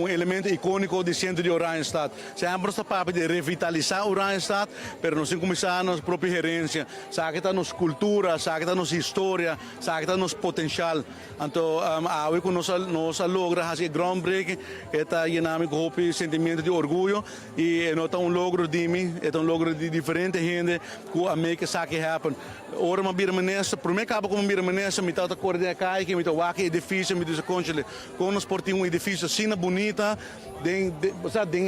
elemento icônico do centro de Oranjestad. Sempre está para de revitalizar Oranjestad, mas nós começar nossa própria gerência, sabe que está nos cultura, sabe que está nos história, sabe que está nos potencial. Então, a que nós logra fazer groundbreaking, está dinâmico o sentimento de orgulho e não é logro de mim, é logro de diferente gente que a make it happen. Ora uma bira menessa, por mim acaba como bira menessa, me tá coordenar cai que me tá waki edifício, me diz conchele, com nós portim edifício assim bonita, dentro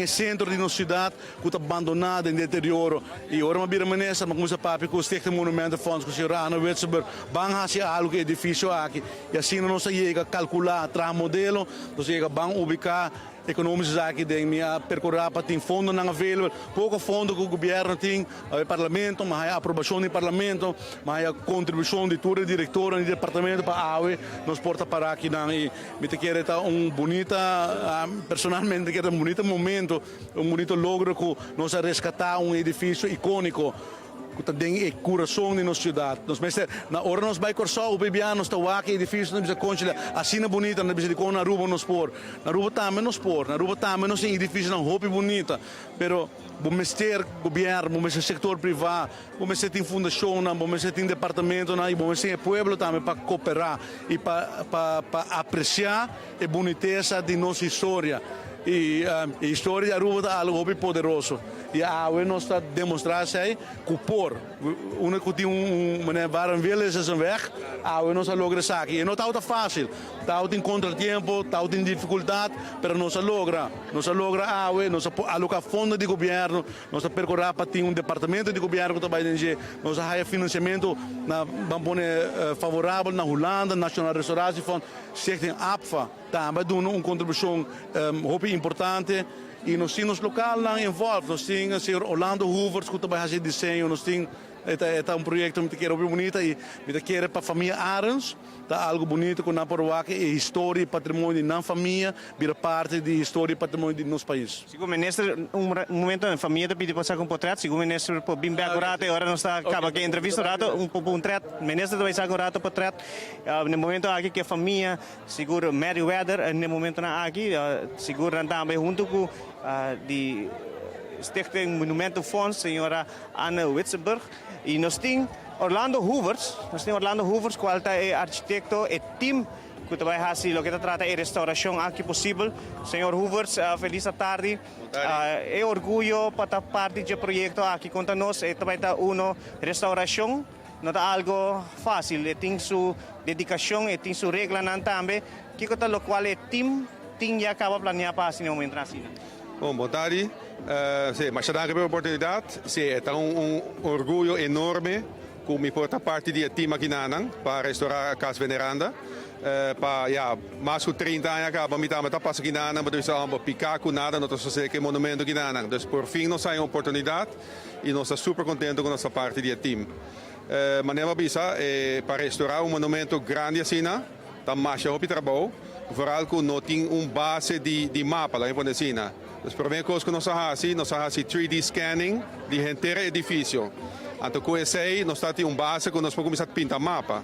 centro de nossa cidade, que está abandonado em deterioro. E ora uma bira menessa, mas começa papi com os textos monumento fonds, com o senhor Ana Wetzenberg, bang hasi algo edifício aqui. E assim nós chega calcular, traz modelo, nós chega bang ubicar econômicos aqui de minha percorrer para ter fundo não available, pouco fundo que o governo tem, o parlamento, mas a aprovação do parlamento, mas a contribuição de toda a diretora do departamento para a AUE, nos porta para aqui não e me te quer estar bonita, personalmente quer bonito momento, bonito logro que nós resgatar edifício icônico que tem o coração de nossa cidade. Na hora nós vai correr o bebiano, está o aqui edifício, não precisa conchilhar, assim é bonita, não precisa de na rua nos por. Na rua também nos por, na rua também não tem edifício não roupa bonita, pero vamos ter governo, vamos ter setor privado, vamos ter fundação, vamos ter departamento, e vamos ter povo também para cooperar e para apreciar a boniteza de nossa história. E a história da rua é algo muito poderoso. E a AUE nos está demonstrando que por uma que tem várias vezes um weg, a AUE nos logra isso aqui. E não está fácil, está em contratempo, está em dificuldade, mas nos logra a AUE, nos aloca fundo de governo, nos percorrer para ter departamento de governo que trabalha em nos há financiamento na favorável na Holanda, National Restaurant Fund, tem APFA, também dando uma contribuição muito importante. E nós temos local lá envolvido, nós temos o senhor Orlando Hoovers que também faz desenho, nós temos Está um projeto muito quero bonito e muito quero para a família Arens. Está algo bonito com a Portugal e história e patrimônio na família, vira parte de história e patrimônio do nosso país. Sigur, ministro, momento na família te pedi passar com portrait. Sigur, ministro, por bem bem agora, agora não está acaba que entrevista rato, portrait. Ministro vai sair agora portrait. No momento aqui que a família, sigur, Meriwether, no momento na aqui, sigur, também junto com de Stichting Monumento Fonds, senhora Anna Witzenberg, e nós temos Orlando Hoovers, qual é arquiteto e time que vai fazer o que trata de restauração aqui possível. Senhor Hoovers, feliz tarde. É orgulho para estar parte do projeto aqui com nós. E também está uma restauração, não é algo fácil. Tem sua dedicação e tem sua regra também. Que é o qual o time já acaba planear para esse momento assim. Bom, boa tarde. Mas dank pela oportunidade. É orgulho enorme que me porta parte do time aqui para restaurar a Casa Veneranda. Mais de 30 anos acaba me dar passo aqui mas nós vamos picar com nada, nós temos que monumento aqui então, por fim, nós temos uma oportunidade e nós estamos super contentes com nossa parte do time. Mas não para restaurar monumento grande assim, está mais de trabalho, vooral que nós temos base de mapa lá em Pondecina. A primeira coisa que nós fazemos 3D scanning do inteiro edifício. Então, com esse aí, nós temos base que nós podemos começar a pintar mapa.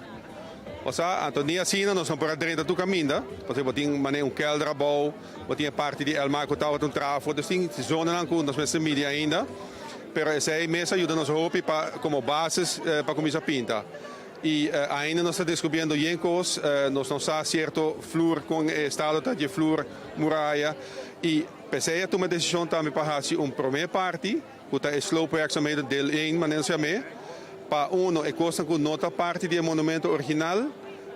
Ou seja, então, nem assim, nós vamos para dentro do caminho. Por exemplo, tem kelderbouw, tem parte de Elmar que estava no tráfego, então tem zonas que nós vamos mídia ainda. Mas esse aí mesmo ajuda nos como bases para começar a pintar. E ainda nós estamos descobrindo coisas, nós não sabemos certo flor com estado de flor, muralha. E pensei tomar a decisão também para fazer uma primeira parte, que é sloopwerkzaamheden deel 1, maneira chamei, para é coisa que nota parte do monumento original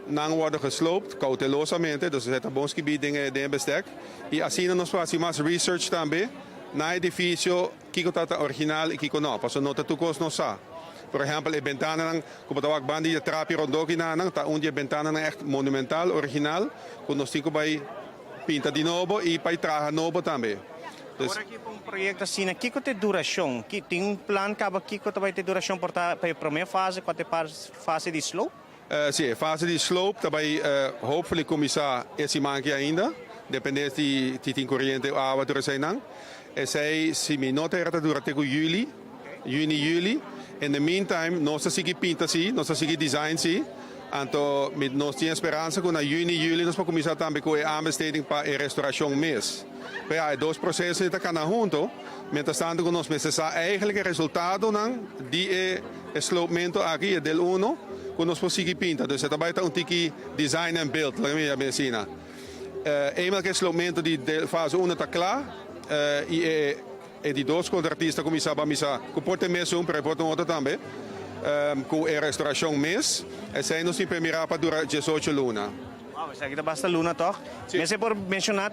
não worden gesloopt, cautelosamente, dus er bons gebieden de bestek. E assim nós fazemos mais research também no edifício, que é original e que não, para nota tu coisa não sabe. Por exemplo, a ventana, como estava bandi de trapi rondoki na tá onde a ventana é monumental, original, que nós temos que pinta de novo e para trazer novo também. Agora aqui para um projeto assim, que tem duração? Que tem plano que vai ter duração para a primeira fase, qual é a fase de slope? Sim, a fase de slope também, hopefully começar esse manque ainda, dependendo de tem corrente ou água durante não. Esse aí, se me nota era durante juli. In the meantime, nós seguimos pinta sim, nós seguimos design sim. Então, nós temos esperança que na juli nós vamos começar também com a aanbesteding para a restauração mês. Mas há dois processos que estão juntos, mientras tanto nós precisamos eigenlijk o resultado de slopamento aqui, del 1, que nós conseguimos pintar. Então, também está tiki design and build, lá minha medicina. Eenmaal que o slopamento de fase 1 está claro, e de dois contratistas começaram a missa, que pode mês para pode outro também. Com a restauração mês, essa aí nós temos para durar 18 lunas. Isso aqui basta luna, toch? Mas é por mencionar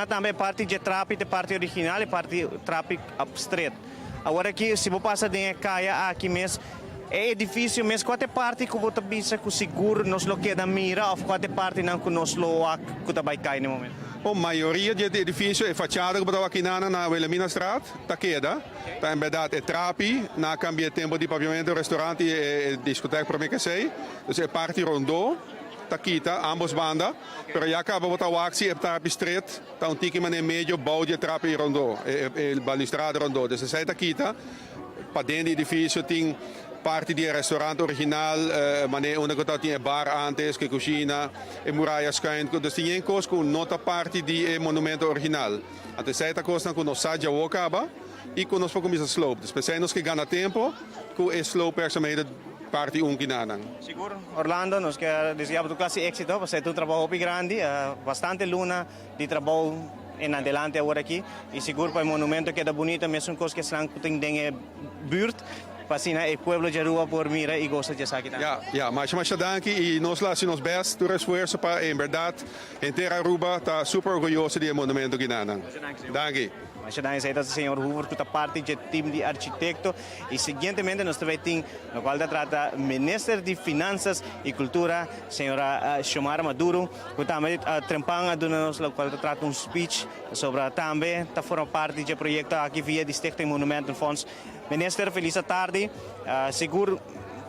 também parte de trapi, de parte original e parte trapi abstrato. Agora aqui, se você passa de caia aqui mesmo, é difícil, mas qual é parte que você pensa que seguro nos lo queda mira ou qual é parte não que nos lo que vai cair no momento? A maioria do edifício é fachada que estava aqui na Wilhelmina Straat, está queda. Está em verdade é trapi, na cambia tempo de pavimento, restaurante e discoteca para mim que sei. Então é parte rondô, está quita, ambos bandas. Mas já acaba botar o axi e trapi straight, está tique maneira meio bau de trapi rondô, e balustrada rondô. Então essa está quita, para dentro do edifício tem parte do restaurante original, maneira onde que tinha bar antes, que cozinha, e muralhas schuin. Dus tinha coisa que nota parte do monumento original. Então essa coisa que nós sadia o acaba e que nós podemos slope. Dus nós que ganha tempo, que é slope werkzaamheden parte que nada. Seguro, Orlando, nós que desejamos tu classe éxito, você tem um trabalho bem grande, bastante luna de trabalho em adelante agora aqui, e seguro para o monumento que é bonito, mesmo coisa que se tem em buurt. Fascina e pueblo de rua por mira e gosta de estar aqui. Mas danke e nós lá se nos best do esforço para em verdade inteira Aruba está super orgulhoso do monumento que nada. Danke. Mas já é o senhor Hoover que está parte do time de arquiteto e seguintemente nós também temos no qual trata ministro de Finanças e Cultura, senhora Xiomara Maduro, que também trempanga do no qual trata speech sobre também está formando parte do projeto aqui via de Stichting Monumento Fonds. Minister, feliz tarde. Seguro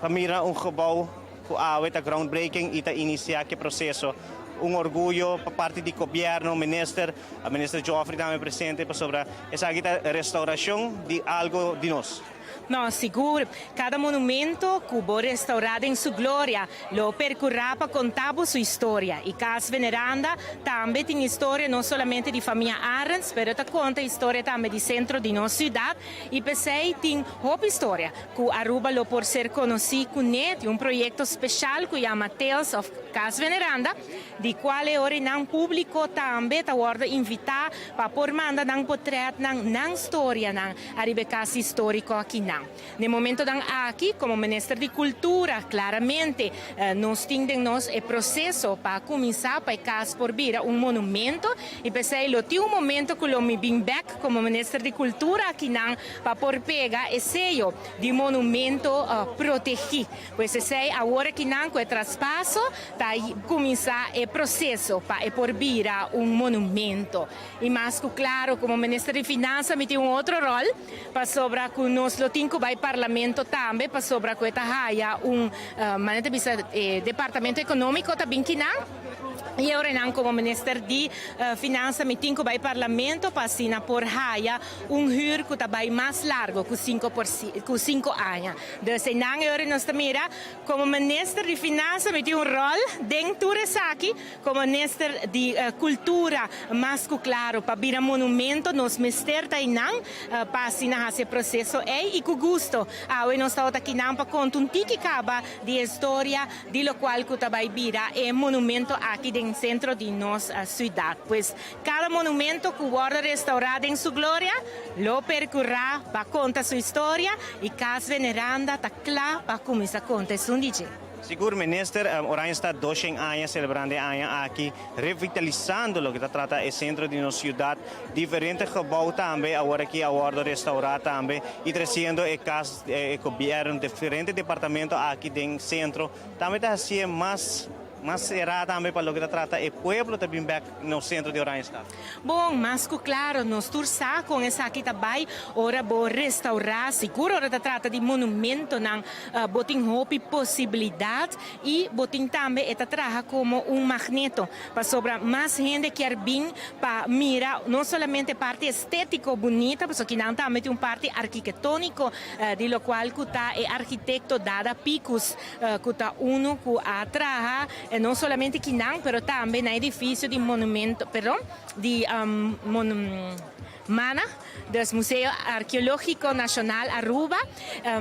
pamira um gebouw ku awet a groundbreaking ita inicia que processo. Um orgulho para parte do governo, minister, a ministra Joffrey também presente sobre essa restauração de algo de nós. No, seguro. Cada monumento cubo restaurado em sua glória lo percorrerá para contar sua história. E Casa Veneranda também tem história não somente de família Arens, mas também conta história também do centro de nossa cidade. E pensei tem outra história que Aruba lo por ser conhecido com um projeto especial que chama Tales of Casa Veneranda, de qual ora não público também está invitar para por mandar não portrait não história não arriba casa histórico aqui não. No momento dan aqui, como Ministro de Cultura, claramente nós temos o processo para começar para casa por vir um monumento e pensei que tinha momento que eu me vim back como Ministro de Cultura aqui não para por pegar o sello de monumento protegido. Pois sei agora que não com o traspasso está começar o processo para por vir um monumento. E mais que claro, como Ministro de Finanças, me tem outro rol para sobre que nós lo tinco vai parlamento também para sobre a coisa haya manete bisa departamento econômico também que não. E eu não como Ministro de Finanças me tinco vai parlamento para assinar por haya hyr que vai mais largo que 5 anos. Então, não eu nós também como Ministro de Finanças me tem rol dentro aqui como Ministro de Cultura mais claro para vir monumento nos mister tá não para assinar esse processo e com gosto nós estamos aqui não para contar tiki caba de história de lo qual que vai vir monumento aqui dentro centro de nossa cidade. Pois cada monumento que guarda restaurado em sua glória, lo percorrerá para contar sua história e Casa Veneranda está claro para começar a contar sua DJ. Seguro, Minister, Oranje está 200 anos celebrando anos aqui, revitalizando o que trata o centro de nossa cidade, diferentes gebouws também, agora aqui agora restaurado também, e trazendo o governo, diferentes departamentos aqui dentro do centro, também está sendo mas será também para o que trata o povo também back no centro de Oranje Estado. Bom, mas claro, nós tursa com essa aqui também, ora vou restaurar, seguro, ora trata de monumento, não, botem hope possibilidade e botem também esta traja como magneto para sobre mais gente que quer vir para mirar não somente parte estético bonita, mas que não também tem parte arquitetônico, de lo qual que está o arquiteto Dada Picus, que está uno que atraja não somente que não, mas também no edifício de monumento, perdão, de Mana, do Museu Arqueológico Nacional Aruba,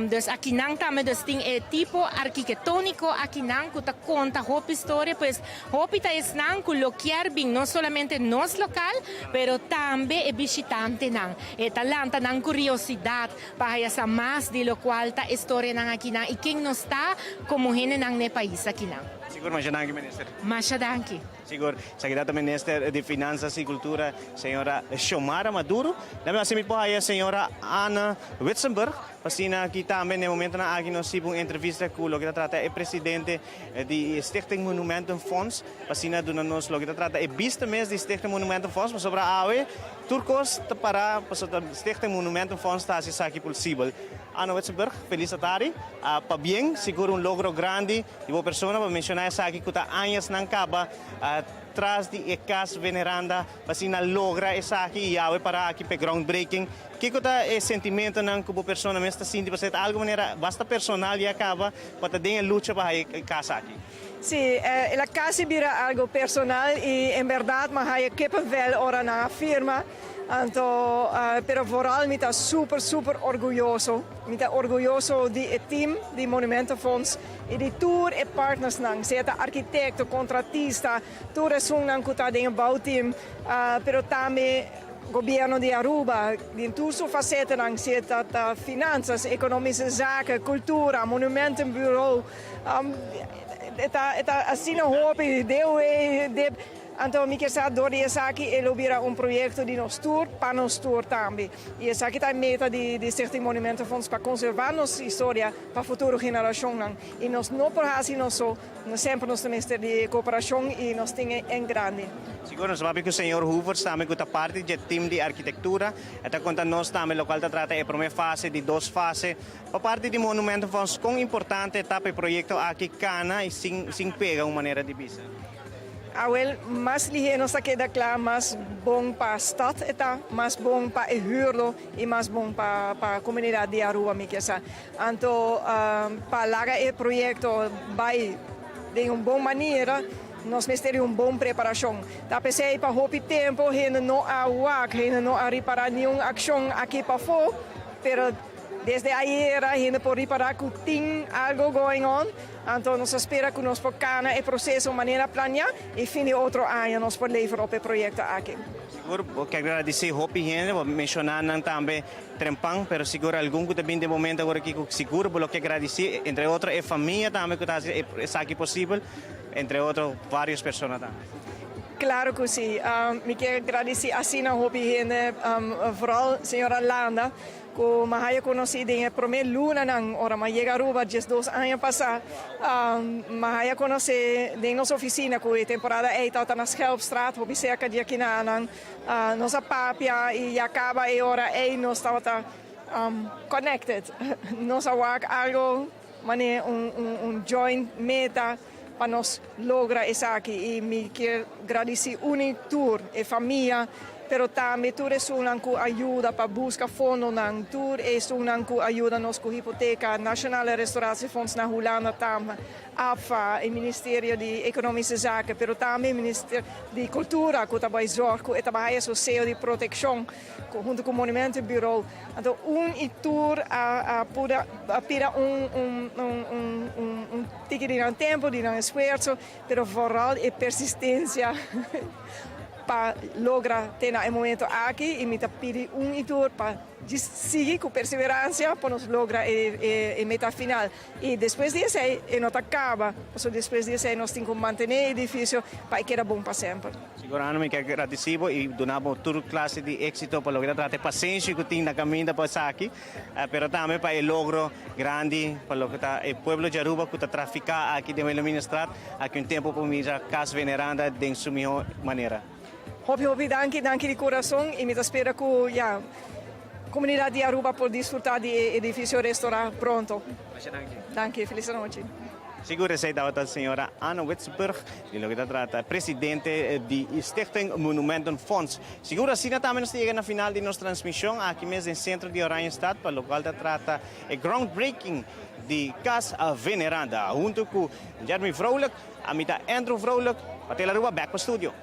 dus aqui não também tem tipo arquitetônico aqui não que tá conta a história, pois hopi tá não que lo quer bem não somente nos local, pero também é visitante não, é talanta não curiosidade para essa mais de lo qual tá história não aqui não e quem não está como gente não no país aqui não. Seguro, Majananki, Minister. Machadanki. Seguro, Secretaria Minister de Finanças e Cultura, senhora Xiomara Maduro. Também assim po a senhora Ana Witzenberg, pasina aqui também no momento na aqui nós tivemos entrevista com o que trata é presidente de Stichting Monumentum Fonds, pasina do nós o que trata é vista mês de Stichting Monumentum Fonds, mas sobre a AOE, turcos para Stichting Monumentum Fonds está assim aqui possível. Ana Witzenberg, feliz tarde. Para bem, seguro logro grande de uma pessoa para mencionar essa aqui que está anos não acaba atrás de Casa Veneranda, para logra essa aqui e para aqui para groundbreaking. Que está o sentimento não como pessoa mesmo está sentindo, de alguma maneira basta personal e acaba para ter a luta para a casa aqui. Sì, la casa vira algo personal e in verità ma hai kippenvel ora na firma. Anto, pero vooral mi ta super orgulloso. Mi ta orgulloso di team di Monumentenfonds e di tour e partners nang. Sieta arquitecto, contratista, tour sung nang kuta ding bouwteam, pero tame governo di Aruba, in tutte sue facette nang sieta finanzas, economische zaken, cultura, monumentenbureau. Eta asina hopi de Então, me quer door essa aqui, ele obira projeto de nos tour, para nos tour também. E essa aqui tá meta de Stichting Monumento Fonds para conservar nossa história para futura geração. E nós não por assim nós sempre nos ministério de cooperação e nós temos em grande. Siguro, sabi que o senhor Hoover também que parte do time de arquitetura, até quando nós também local da trata é a primeira fase de duas fases, para parte de monumento fonds, quão importante etapa o projeto aqui cana e sem pega uma maneira de vista. Mas ligeiro nos queda claro, mais bom para a stad, mais bom para o huurder e mais bom para a comunidade de Aruba. Então, para largar o projeto vai de uma boa maneira, nós precisamos uma boa preparação. Tá pensei para o tempo, ainda não há work, ainda não há reparar nenhuma ação aqui para fora, mas desde ayer ainda por reparar que tem algo going on. Então, nós esperamos que nós possamos o processo de maneira planear e fim de outro ano nós podemos levar o projeto aqui. Seguro, quero agradecer a gente, mencionando também Trempang, mas seguro algum que também de momento agora aqui seguro, porque quero agradecer, entre outros, a família também que está aqui possível, entre outros, várias pessoas também. Claro que sim. Me quero agradecer assim a gente, vooral a senhora Landa, que eu conheci na primeira luna, ora, mas chega a Aruba, já 2 anos passados. Mas eu conheci na nossa oficina, que a temporada está na Schelpstraat, que cerca de aqui na nossa papia, e acaba a hora, e nós estamos connected. Nós work algo, joint meta, para nós lograr isso aqui. E me quero agradecer Unitur, a família, pero também tudo isso que ajuda para buscar fundos, tudo isso que ajuda nos com a hipoteca, Nacional Restauratiefonds na Holanda também, AFA, o Ministério de Economische Zaken, pero também o Ministério de Cultura, que também zorga, e também o Selo de Proteção, junto com o Monumentenbureau. Então, tour pira tique de tempo, de esforço, pero vooral a persistência para lograr ter no momento aqui e me pedir tour para seguir com perseverança para nos lograr a meta final. E depois disso, não acaba. Depois disso, nós temos que manter o edifício para que seja bom para sempre. Seguramente que agradecido e donamos toda classe de êxito para lograr a paciência que tem na caminho para estar aqui, mas também para o logro grande para lograr o povo de Aruba que está traficando aqui de administrar aqui tempo para mirar casa veneranda de sua melhor maneira. Hopi, danke de coração e me espero que a comunidade de Aruba pode desfrutar do edifício restaurado pronto. Danke, feliz noite. Seguro sei da outra senhora Anna Witzburg, que trata presidente de Stichting Monumenten Fonds. Seguro assim também chega na final de nossa transmissão aqui mesmo no centro de Oranjestad, para o qual trata o groundbreaking de Casa Veneranda, junto com Jeremy Vrolijk, Amita Andrew Vrolijk, para Aruba back para o estúdio.